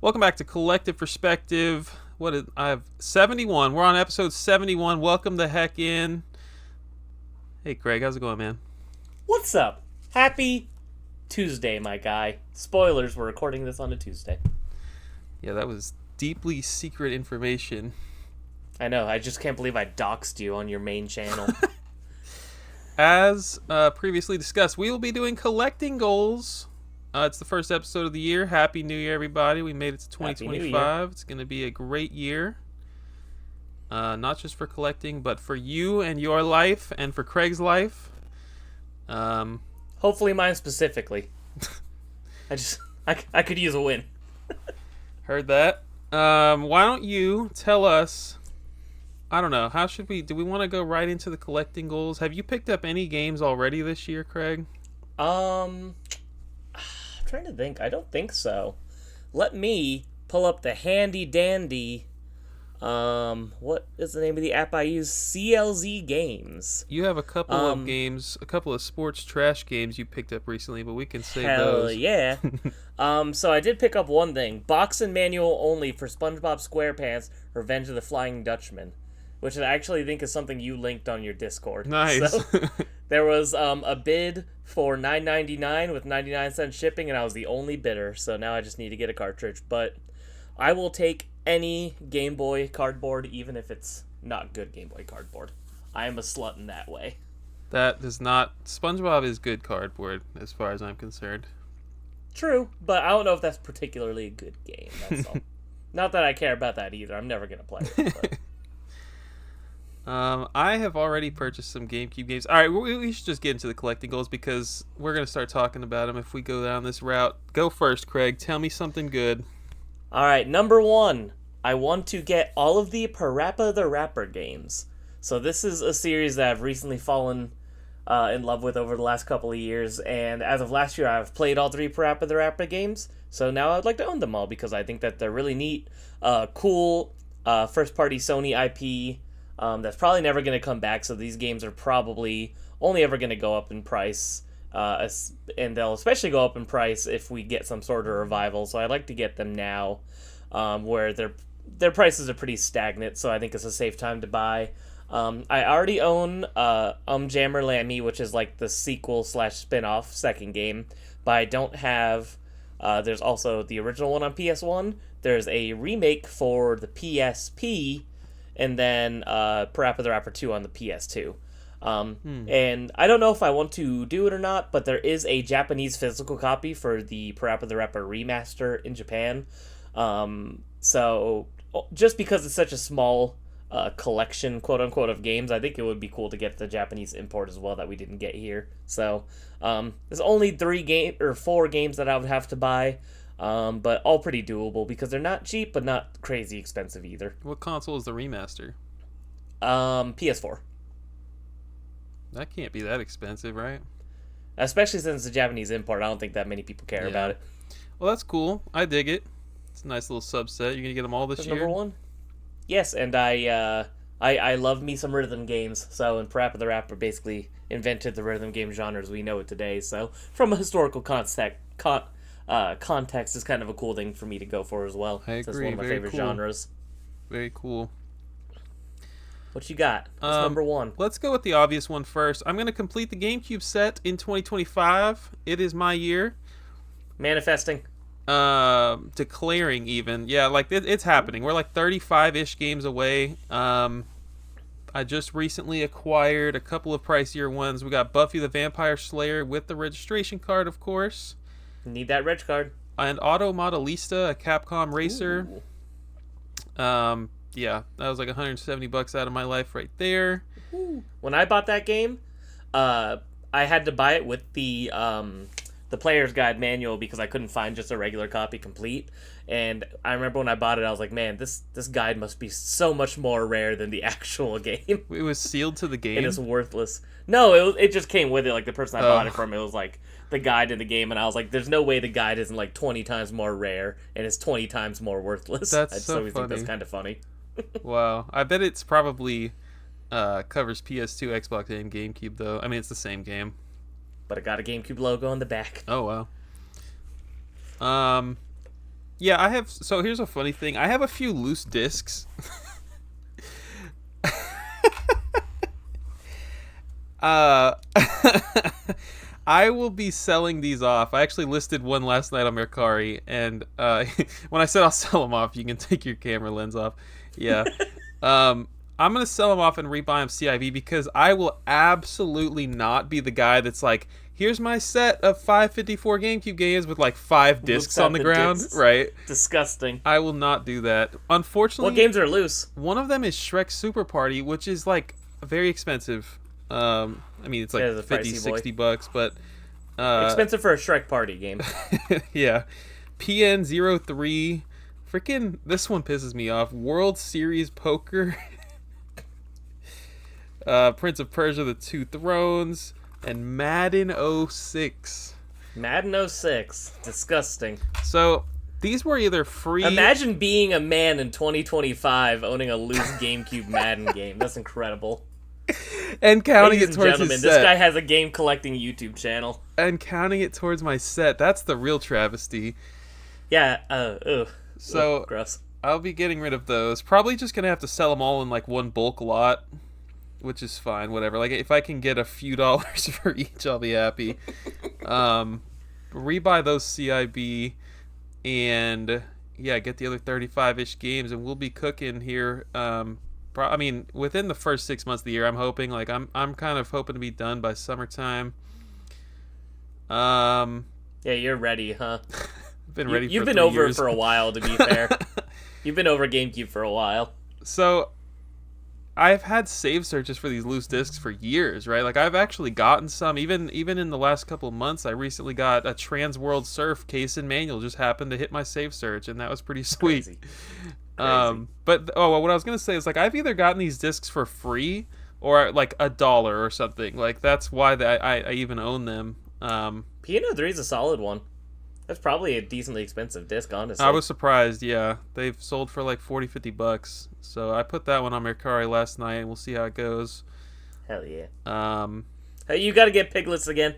Welcome back to Collective Perspective. I have 71. We're on episode 71. Welcome the heck in. Hey Craig, how's it going, man? What's up? Happy Tuesday, my guy. Spoilers, we're recording this on a Tuesday. Yeah, that was deeply secret information. I know, I just can't believe I doxed you on your main channel. As previously discussed, we will be doing collecting goals. It's the first episode of the year. Happy New Year, everybody. We made it to 2025. It's going to be a great year. Not just for collecting, but for you and your life and for Craig's life. Hopefully mine specifically. I could use a win. Heard that. Why don't you tell us, I don't know, do we want to go right into the collecting goals? Have you picked up any games already this year, Craig? I'm trying to think. I don't think so. Let me pull up the handy dandy, what is the name of the app I use? CLZ Games. You have a couple of games, a couple of sports trash games you picked up recently, but we can save Hell those. yeah. So I did pick up one thing. Box and manual only for SpongeBob SquarePants Revenge of the Flying Dutchman, which I actually think is something you linked on your Discord. Nice. So, there was a bid for $9.99 with 99-cent shipping, and I was the only bidder, so now I just need to get a cartridge. But I will take any Game Boy cardboard, even if it's not good Game Boy cardboard. I am a slut in that way. That does not... SpongeBob is good cardboard, as far as I'm concerned. True, but I don't know if that's particularly a good game, that's all. Not that I care about that either. I'm never going to play it. But. I have already purchased some GameCube games. All right, we should just get into the collecting goals because we're going to start talking about them if we go down this route. Go first, Craig. Tell me something good. All right, number one. I want to get all of the Parappa the Rapper games. So this is a series that I've recently fallen in love with over the last couple of years. And as of last year, I've played all three Parappa the Rapper games. So now I'd like to own them all because I think that they're really neat, cool, first-party Sony IP. That's probably never going to come back, so these games are probably only ever going to go up in price, and they'll especially go up in price if we get some sort of revival, so I'd like to get them now, where their prices are pretty stagnant, so I think it's a safe time to buy. I already own Jammer Lammy, which is like the sequel / spin-off second game, but I don't have... there's also the original one on PS1, there's a remake for the PSP, and then Parappa the Rapper 2 on the PS2. And I don't know if I want to do it or not, but there is a Japanese physical copy for the Parappa the Rapper remaster in Japan. So just because it's such a small collection, quote-unquote, of games, I think it would be cool to get the Japanese import as well that we didn't get here. So there's only 4 games that I would have to buy. But all pretty doable because they're not cheap, but not crazy expensive either. What console is the remaster? PS4. That can't be that expensive, right? Especially since the Japanese import, I don't think that many people care about it. Well, that's cool. I dig it. It's a nice little subset. You're gonna get them all this year. Number one. Yes, and I love me some rhythm games. So, and Parappa the Rapper basically invented the rhythm game genre as we know it today. So, from a historical context is kind of a cool thing for me to go for as well. I agree. That's one of my favorite genres. Very cool. What you got? What's number one? Let's go with the obvious one first. I'm going to complete the GameCube set in 2025. It is my year. Manifesting. Declaring even. Yeah, like it's happening. We're like 35-ish games away. I just recently acquired a couple of pricier ones. We got Buffy the Vampire Slayer with the registration card, of course. Need that reg card. And Auto Modelista, a Capcom racer. Ooh. Yeah, that was like $170 out of my life right there. When I bought that game, I had to buy it with the player's guide manual because I couldn't find just a regular copy complete. And I remember when I bought it, I was like, man, this guide must be so much more rare than the actual game. It was sealed to the game? And it's worthless. No, it just came with it. Like, the person I bought it from, it was like the guide in the game, and I was like, there's no way the guide isn't like 20 times more rare and it's 20 times more worthless. That's I just so always funny. think that's kind of funny. Wow. I bet it's probably covers PS2, Xbox, and GameCube, though. I mean, it's the same game. But it got a GameCube logo on the back. Oh, wow. Yeah, I have. So here's a funny thing. I have a few loose discs. uh, I will be selling these off. I actually listed one last night on Mercari, and when I said I'll sell them off, you can take your camera lens off. Yeah. I'm gonna sell them off and rebuy them CIV because I will absolutely not be the guy that's like, here's my set of 554 GameCube games with like 5 discs on the ground. Discs. Right. Disgusting. I will not do that. Unfortunately, what games are loose? one of them is Shrek Super Party, which is like very expensive. I mean, it's like 50, 60 bucks, but expensive for a Shrek Party game. yeah. PN03. Freaking, this one pisses me off. World Series Poker. Prince of Persia: The Two Thrones, and Madden 06. Madden 06. Disgusting. So these were either free. Imagine being a man in 2025 owning a loose GameCube Madden game. That's incredible. And counting Ladies it towards and his gentlemen, set. this guy has a game collecting YouTube channel. And counting it towards my set. That's the real travesty. Yeah. So gross. I'll be getting rid of those. Probably just gonna have to sell them all in like one bulk lot, which is fine. Whatever. Like if I can get a few dollars for each, I'll be happy. Rebuy those CIB, and yeah, get the other 35-ish games, and we'll be cooking here. I mean, within the first 6 months of the year, I'm hoping. Like I'm kind of hoping to be done by summertime. Yeah, you're ready, huh? Been ready. You've for been 3 over years. for a while, to be fair. You've been over GameCube for a while. So I've had save searches for these loose discs for years, right? Like I've actually gotten some, even in the last couple of months. I recently got a Trans World Surf case and manual, just happened to hit my save search, and that was pretty sweet. Crazy. But what I was gonna say is like I've either gotten these discs for free or like $1 or something. Like that's why I even own them. Piano 3 is a solid one. That's probably a decently expensive disc, honestly. I was surprised. Yeah, they've sold for like $40-50. So I put that one on Mercari last night, and we'll see how it goes. Hell yeah. Hey, you got to get Piglets again.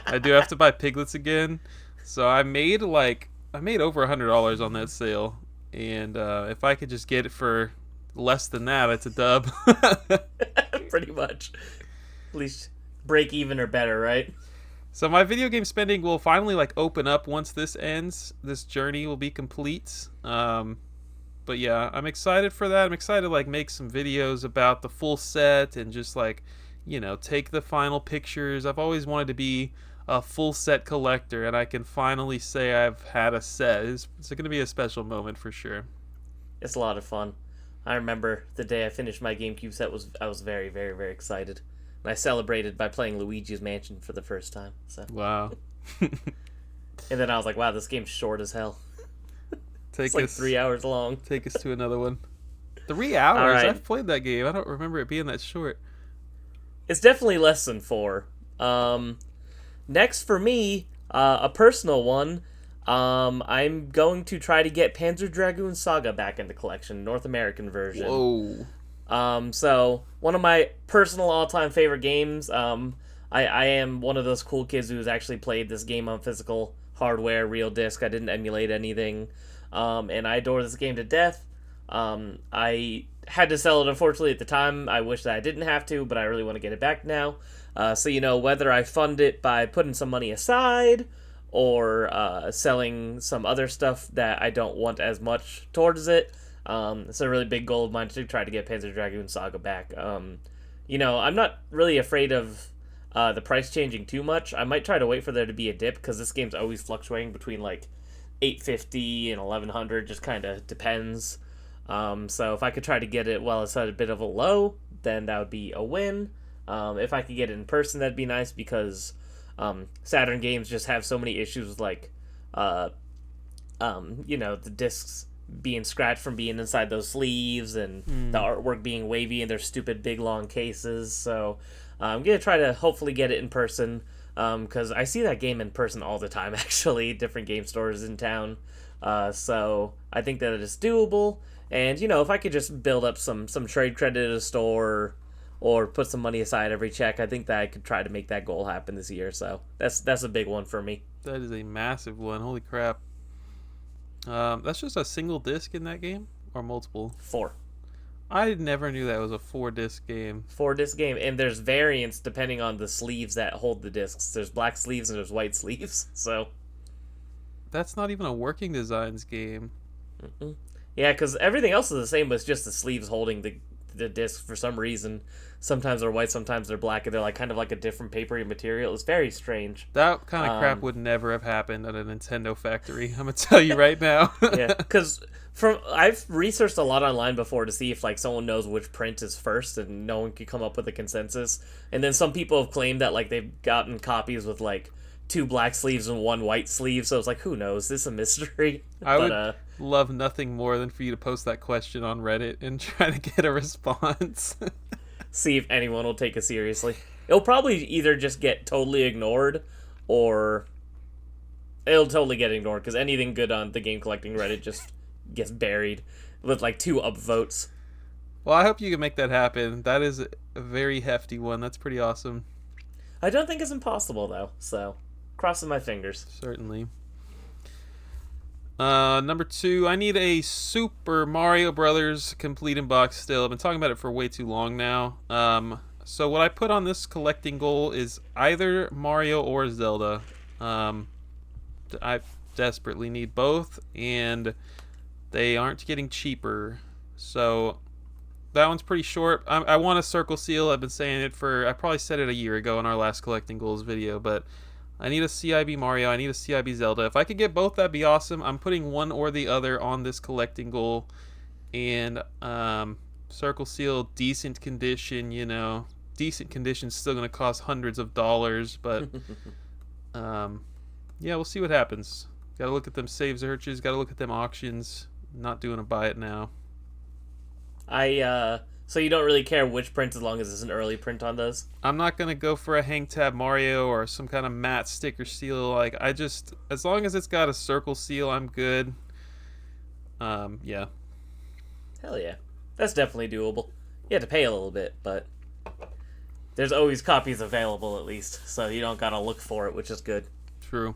I do have to buy Piglets again. So I made over $100 on that sale, and if I could just get it for less than that, it's a dub. Pretty much. At least break even or better, right? So my video game spending will finally like open up once this ends. This journey will be complete. But yeah, I'm excited for that. I'm excited to like make some videos about the full set and just like, take the final pictures. I've always wanted to be a full set collector, and I can finally say I've had a set. It's going to be a special moment for sure. It's a lot of fun. I remember the day I finished my GameCube set I was very, very, very excited. And I celebrated by playing Luigi's Mansion for the first time. So. Wow. And then I was like, wow, this game's short as hell. It's like 3 hours long. Take us to another one. 3 hours? All right. I've played that game. I don't remember it being that short. It's definitely less than 4. Next for me, a personal one. I'm going to try to get Panzer Dragoon Saga back in the collection, North American version. Whoa. So one of my personal all-time favorite games. I am one of those cool kids who's actually played this game on physical hardware, real disc. I didn't emulate anything, and I adore this game to death. I had to sell it, unfortunately, at the time. I wish that I didn't have to, but I really want to get it back now. So whether I fund it by putting some money aside or selling some other stuff that I don't want as much towards it. It's a really big goal of mine to try to get Panzer Dragoon Saga back. I'm not really afraid of the price changing too much. I might try to wait for there to be a dip because this game's always fluctuating between like $850 and $1,100, just kind of depends. So if I could try to get it while it's at a bit of a low, then that would be a win. If I could get it in person, that'd be nice because Saturn games just have so many issues with like the discs being scratched from being inside those sleeves and the artwork being wavy in their stupid big long cases. So I'm gonna try to hopefully get it in person because I see that game in person all the time, actually, different game stores in town. So I think that it is doable, and if I could just build up some trade credit at a store or put some money aside every check, I think that I could try to make that goal happen this year. So that's a big one for me. That is a massive one. Holy crap. That's just a single disc in that game or multiple? 4. I never knew that was a 4-disc game. 4-disc game, and there's variants depending on the sleeves that hold the discs. There's black sleeves and there's white sleeves. So that's not even a Working Designs game. Mm-mm. Yeah, because everything else is the same, but it's just the sleeves holding the disc for some reason. Sometimes they're white, sometimes they're black, and they're like kind of like a different papery material. It's very strange. That kind of crap would never have happened at a Nintendo factory. I'm gonna tell you right now. Yeah, because I've researched a lot online before to see if like someone knows which print is first, and no one could come up with a consensus. And then some people have claimed that like they've gotten copies with like 2 black sleeves and 1 white sleeve. So it's like, who knows? This is a mystery. I would love nothing more than for you to post that question on Reddit and try to get a response. See if anyone will take it seriously. It'll probably either just get totally ignored, or it'll totally get ignored because anything good on the game collecting Reddit just gets buried with like 2 upvotes. Well, I hope you can make that happen. That is a very hefty one. That's pretty awesome. I don't think it's impossible though, so crossing my fingers. Certainly. Number 2, I need a Super Mario Brothers complete in box still. I've been talking about it for way too long now. So what I put on this collecting goal is either Mario or Zelda. I desperately need both, and they aren't getting cheaper. So that one's pretty short. I want a Circle Seal. I've been saying it I probably said it a year ago in our last collecting goals video, but I need a CIB Mario. I need a CIB Zelda. If I could get both, that'd be awesome. I'm putting one or the other on this collecting goal. And Circle Seal, decent condition, Decent condition, still going to cost hundreds of dollars. But, yeah, we'll see what happens. Got to look at them save searches. Got to look at them auctions. Not doing a buy it now. So you don't really care which print as long as it's an early print on those? I'm not going to go for a hang tab Mario or some kind of matte sticker seal. As long as it's got a Circle Seal, I'm good. Yeah. Hell yeah. That's definitely doable. You have to pay a little bit, but there's always copies available at least, so you don't gotta look for it, which is good. True.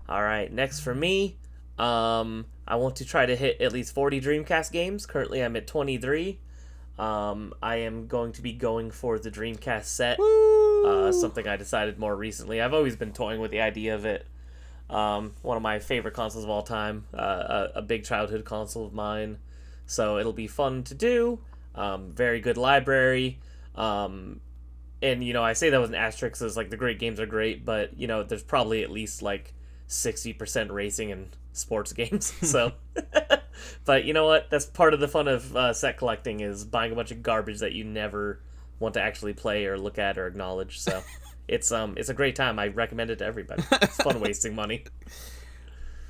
Alright, next for me, I want to try to hit at least 40 Dreamcast games. Currently, I'm at 23. I am going to be going for the Dreamcast set. Something I decided more recently. I've always been toying with the idea of it. One of my favorite consoles of all time. A big childhood console of mine. So it'll be fun to do. Very good library. And, I say that with an asterisk because, the great games are great, but, there's probably at least, 60% racing and sports games. So, but you know what? That's part of the fun of set collecting is buying a bunch of garbage that you never want to actually play or look at or acknowledge. So, it's a great time. I recommend it to everybody. It's fun wasting money.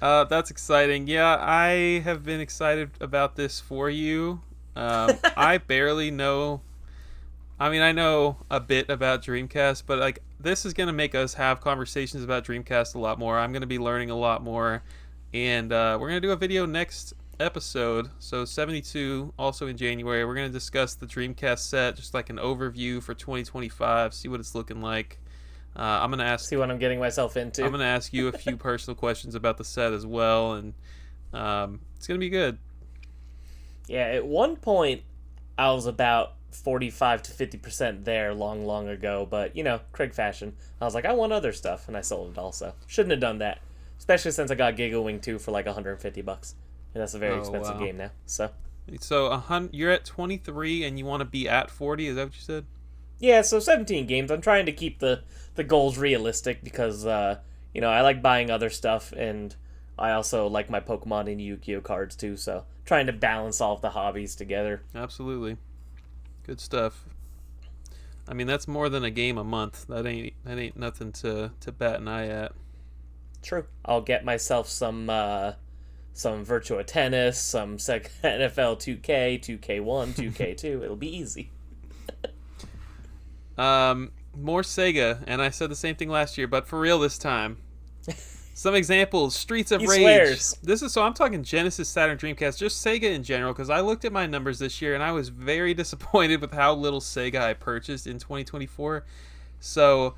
That's exciting. Yeah, I have been excited about this for you. I barely know. I mean, I know a bit about Dreamcast, but this is gonna make us have conversations about Dreamcast a lot more. I'm gonna be learning a lot more, and we're gonna do a video next episode. So 72, also in January, we're gonna discuss the Dreamcast set, just like an overview for 2025. See what it's looking like. I'm gonna ask. See what I'm getting myself into. I'm gonna ask you a few personal questions about the set as well, and it's gonna be good. Yeah, at one point, I was about 45 to 50% there long ago, but Craig fashion, I was like, I want other stuff, and I sold it also. Shouldn't have done that, especially since I got Giga Wing 2 for $150, and that's a very expensive game now. So you're at 23 and you want to be at 40, is that what you said? Yeah, so 17 games. I'm trying to keep the goals realistic because I like buying other stuff, and I also like my Pokemon and Yu-Gi-Oh cards too, so trying to balance all of the hobbies together. Absolutely. Good stuff. I mean, that's more than a game a month. That ain't nothing to bat an eye at. True. I'll get myself some Virtua Tennis, some NFL 2K, 2K1, 2K2. It'll be easy. More Sega, and I said the same thing last year, but for real this time. Some examples: Streets of Rage. Swears. I'm talking Genesis, Saturn, Dreamcast, just Sega in general, because I looked at my numbers this year and I was very disappointed with how little Sega I purchased in 2024. So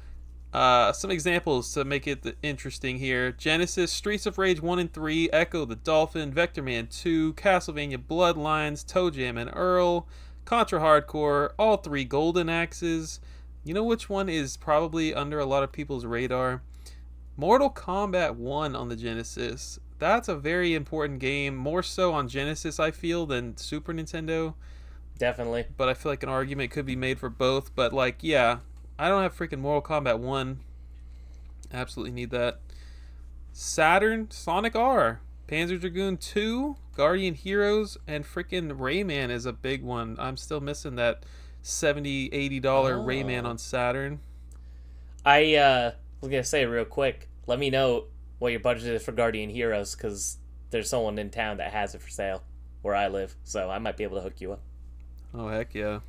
Some examples to make it interesting here: Genesis, Streets of Rage 1 and 3, Echo the Dolphin, Vector Man 2, Castlevania Bloodlines, Toe Jam and Earl, Contra Hardcore, all three Golden Axes. You know which one is probably under a lot of people's radar? Mortal Kombat 1 on the Genesis. That's a very important game, more so on Genesis, I feel, than Super Nintendo. Definitely. But I feel like an argument could be made for both. But, like, yeah, I don't have freaking Mortal Kombat 1. Absolutely need that. Saturn, Sonic R, Panzer Dragoon 2, Guardian Heroes, and freaking Rayman is a big one. I'm still missing that $70, $80 Rayman on Saturn. I was going to say real quick, let me know what your budget is for Guardian Heroes, because there's someone in town that has it for sale where I live, so I might be able to hook you up. Oh, heck yeah.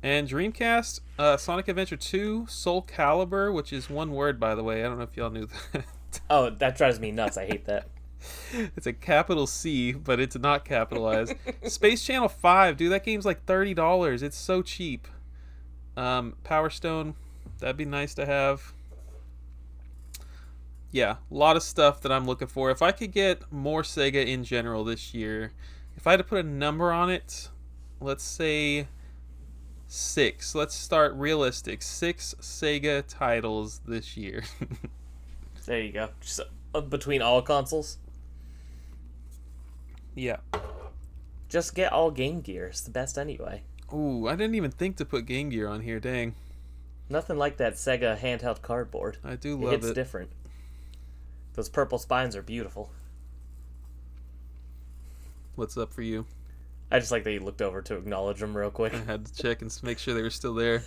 And Dreamcast, Sonic Adventure 2, Soul Calibur, which is one word, by the way. I don't know if y'all knew that. Oh, that drives me nuts. I hate that. It's a capital C, but it's not capitalized. Space Channel 5, dude, that game's like $30. It's so cheap. Power Stone, that'd be nice to have. Yeah, a lot of stuff that I'm looking for. If I could get more Sega in general this year, if I had to put a number on it, let's say 6. Let's start realistic. 6 Sega titles this year. There you go. Just between all consoles. Yeah. Just get all Game Gear. It's the best anyway. Ooh, I didn't even think to put Game Gear on here. Dang. Nothing like that Sega handheld cardboard. I do love it. It's different. Those purple spines are beautiful. What's up for you? I just like that you looked over to acknowledge them real quick. I had to check and make sure they were still there.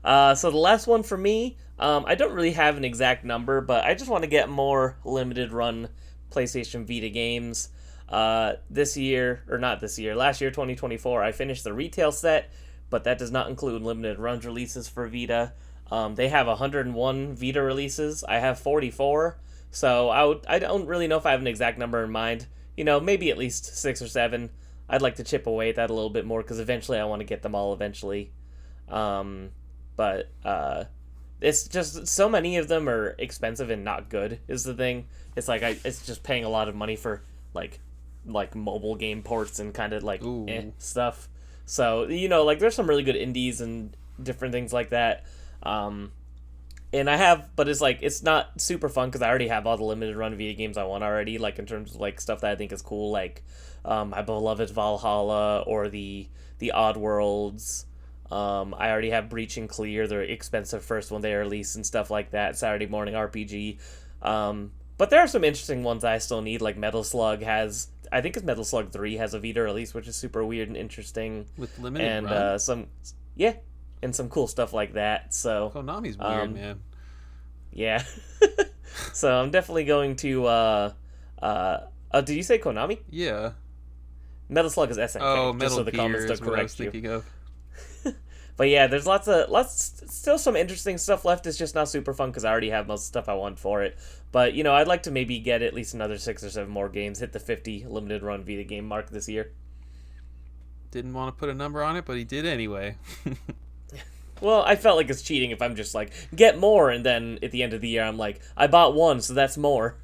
So the last one for me, I don't really have an exact number, but I just want to get more limited run PlayStation Vita games. Last year, 2024, I finished the retail set, but that does not include limited runs releases for Vita. They have 101 Vita releases. I have 44, so I don't really know if I have an exact number in mind. Maybe at least 6 or 7. I'd like to chip away at that a little bit more, because eventually I want to get them all eventually. But it's just so many of them are expensive and not good is the thing. It's like it's just paying a lot of money for like mobile game ports and kind of like stuff. So there's some really good indies and different things like that. And I have, but it's not super fun because I already have all the limited run Vita games I want already. Like in terms of like stuff that I think is cool, like my beloved Valhalla or the Odd Worlds. I already have Breach and Clear, the expensive first one they released and stuff like that. Saturday Morning RPG. But there are some interesting ones I still need. Like Metal Slug has, I think it's Metal Slug 3 has a Vita release, which is super weird and interesting. With limited and run? And some cool stuff like that. So Konami's weird, man. Yeah. So I'm definitely going to did you say Konami? Yeah. Metal Slug is SNK. Oh, just Metal so the Gear comments is don't what I was correct you. thinking of. But yeah, there's still some interesting stuff left. It's just not super fun because I already have most stuff I want for it. But I'd like to maybe get at least another 6 or 7 more games, hit the 50 limited run Vita game mark this year. Didn't want to put a number on it, but he did anyway. Well, I felt like it's cheating if I'm just like, get more, and then at the end of the year I'm like, I bought 1, so that's more.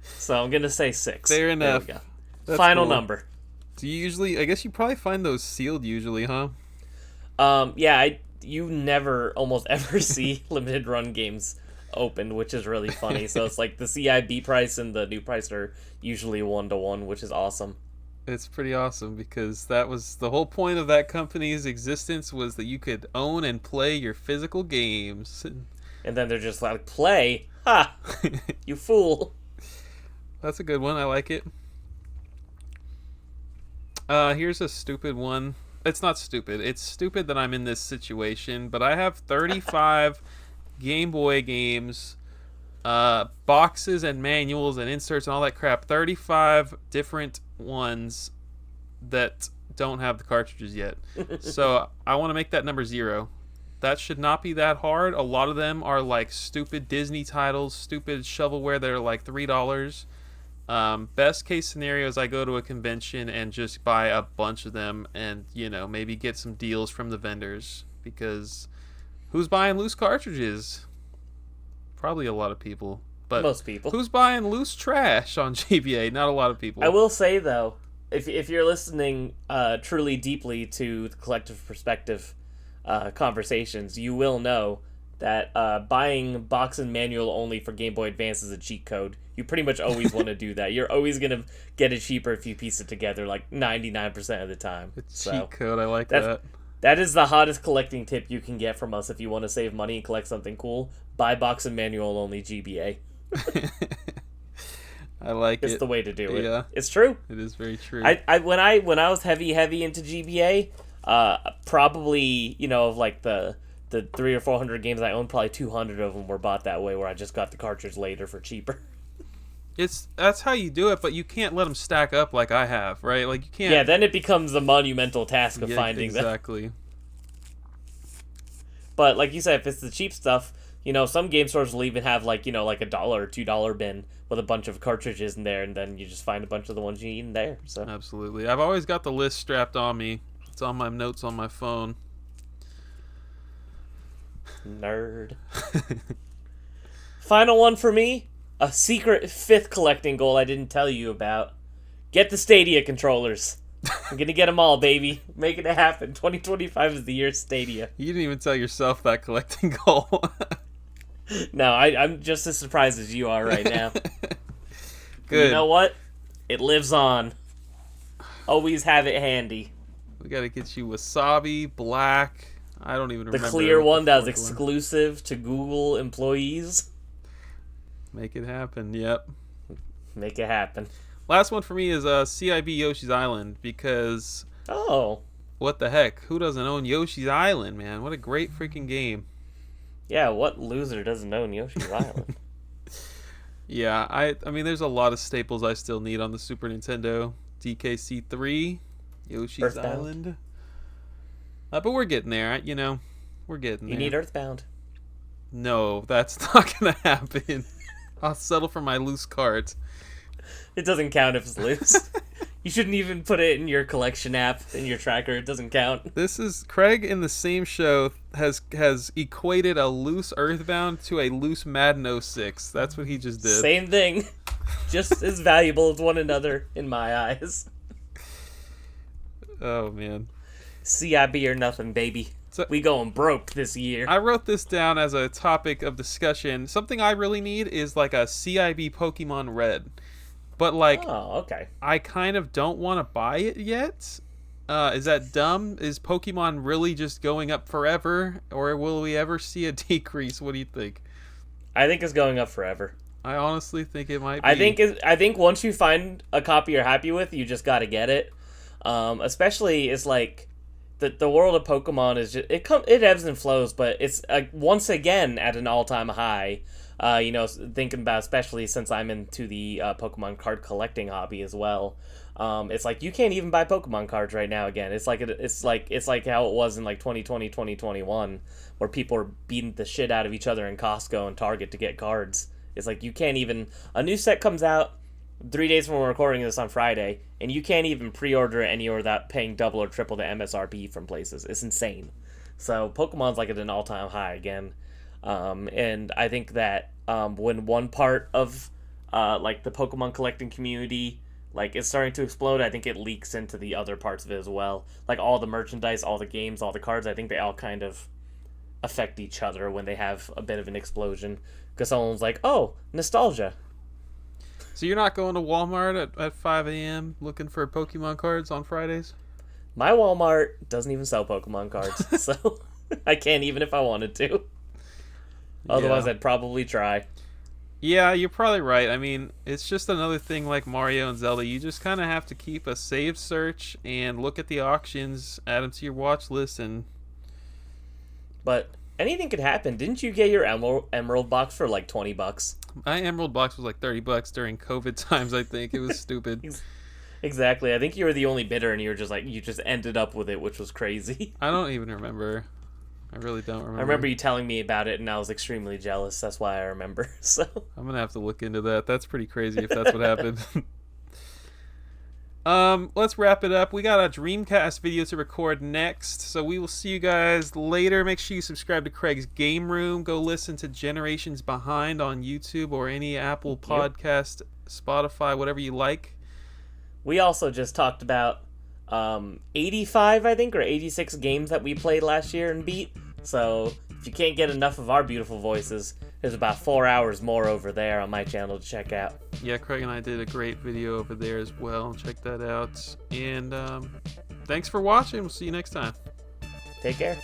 So I'm gonna say 6. Fair enough. There we go. That's Final cool. number. Do you usually, I guess you probably find those sealed usually, huh? You never, almost ever see limited run games opened, which is really funny. So it's like the CIB price and the new price are usually 1-to-1, which is awesome. It's pretty awesome because that was the whole point of that company's existence, was that you could own and play your physical games. And then they're just like, play? Ha! You fool. That's a good one. I like it. Here's a stupid one. It's not stupid. It's stupid that I'm in this situation, but I have 35 Game Boy games, boxes and manuals and inserts and all that crap. 35 different ones that don't have the cartridges yet. So I want to make that number 0. That should not be that hard. A lot of them are like stupid Disney titles, stupid shovelware that are like $3. Best case scenario is I go to a convention and just buy a bunch of them and maybe get some deals from the vendors, because Who's buying loose cartridges? Probably a lot of people. But most people. Who's buying loose trash on GBA? Not a lot of people. I will say, though, if you're listening truly deeply to the collective perspective conversations, you will know that buying box and manual only for Game Boy Advance is a cheat code. You pretty much always want to do that. You're always going to get it cheaper if you piece it together, like 99% of the time. Cheat code, I like that. That is the hottest collecting tip you can get from us if you want to save money and collect something cool. Buy box and manual only GBA. I like it. It's the way to do it. Yeah. It's true. It is very true. When I was heavy into GBA, probably, of like the 300 or 400 games I own, probably 200 of them were bought that way, where I just got the cartridge later for cheaper. That's how you do it, but you can't let them stack up like I have, right? Like you can't. Yeah, then it becomes a monumental task of finding them. Exactly. But like you said, if it's the cheap stuff, some game stores will even have like $1 or $2 bin with a bunch of cartridges in there, and then you just find a bunch of the ones you need in there. So absolutely, I've always got the list strapped on me. It's on my notes on my phone. Nerd. Final one for me, a secret 5th collecting goal I didn't tell you about. Get the Stadia controllers. I'm gonna get them all, baby. Making it happen. 2025 is the year of Stadia. You didn't even tell yourself that collecting goal. No, I'm just as surprised as you are right now. Good. You know what? It lives on. Always have it handy. We gotta get you Wasabi Black. I don't even remember. The clear one that was exclusive to Google employees. Make it happen. Yep. Make it happen. Last one for me is CIB Yoshi's Island, because what the heck? Who doesn't own Yoshi's Island, man? What a great freaking game. Yeah, what loser doesn't own Yoshi's Island? Yeah, I mean, there's a lot of staples I still need on the Super Nintendo. DKC3, Yoshi's Earthbound. Island. But we're getting there, We're getting there. You need Earthbound. No, that's not going to happen. I'll settle for my loose cards. It doesn't count if it's loose. You shouldn't even put it in your collection app, in your tracker. It doesn't count. This is Craig in the same show has equated a loose Earthbound to a loose Madden 06. That's what he just did. Same thing. Just as valuable as one another in my eyes. Oh, man. CIB or nothing, baby. So, we going broke this year. I wrote this down as a topic of discussion. Something I really need is like a CIB Pokemon Red. But okay. I kind of don't want to buy it yet. Is that dumb? Is Pokemon really just going up forever? Or will we ever see a decrease? What do you think? I think it's going up forever. I honestly think it might be. I think once you find a copy you're happy with, you just got to get it. Especially, it's like the world of Pokemon is just it ebbs and flows, but it's once again at an all-time high. Thinking about, especially since I'm into the Pokemon card collecting hobby as well. It's like you can't even buy Pokemon cards right now again. It's like how it was in like 2020, 2021, where people were beating the shit out of each other in Costco and Target to get cards. It's like you can't even, a new set comes out 3 days from when we're recording this on Friday, and you can't even pre-order it anywhere without paying double or triple the MSRP from places. It's insane. So Pokemon's like at an all-time high again. And I think that when one part of like the Pokemon collecting community is starting to explode, I think it leaks into the other parts of it as well. Like all the merchandise, all the games, all the cards, I think they all kind of affect each other when they have a bit of an explosion. Because someone's like, oh, nostalgia. So you're not going to Walmart at 5 a.m. looking for Pokemon cards on Fridays? My Walmart doesn't even sell Pokemon cards, so I can't even if I wanted to. Otherwise, I'd probably try. Yeah, you're probably right. I mean, it's just another thing like Mario and Zelda. You just kind of have to keep a saved search and look at the auctions, add them to your watch list, and... But anything could happen. Didn't you get your Emerald box for like $20? My Emerald box was like $30 during COVID times, I think. It was stupid. Exactly. I think you were the only bidder, and you just ended up with it, which was crazy. I don't even remember. I really don't remember. I remember you telling me about it, and I was extremely jealous. That's why I remember. So I'm gonna have to look into that. That's pretty crazy if that's what happened. Let's wrap it up. We got a Dreamcast video to record next, so we will see you guys later. Make sure you subscribe to Craig's Game Room. Go listen to Generations Behind on YouTube or any Apple podcast, Spotify, whatever you like. We also just talked about 85, I think, or 86 games that we played last year and beat. So if you can't get enough of our beautiful voices, there's about 4 hours more over there on my channel to check out. Yeah, Craig and I did a great video over there as well. Check that out. And thanks for watching. We'll see you next time. Take care.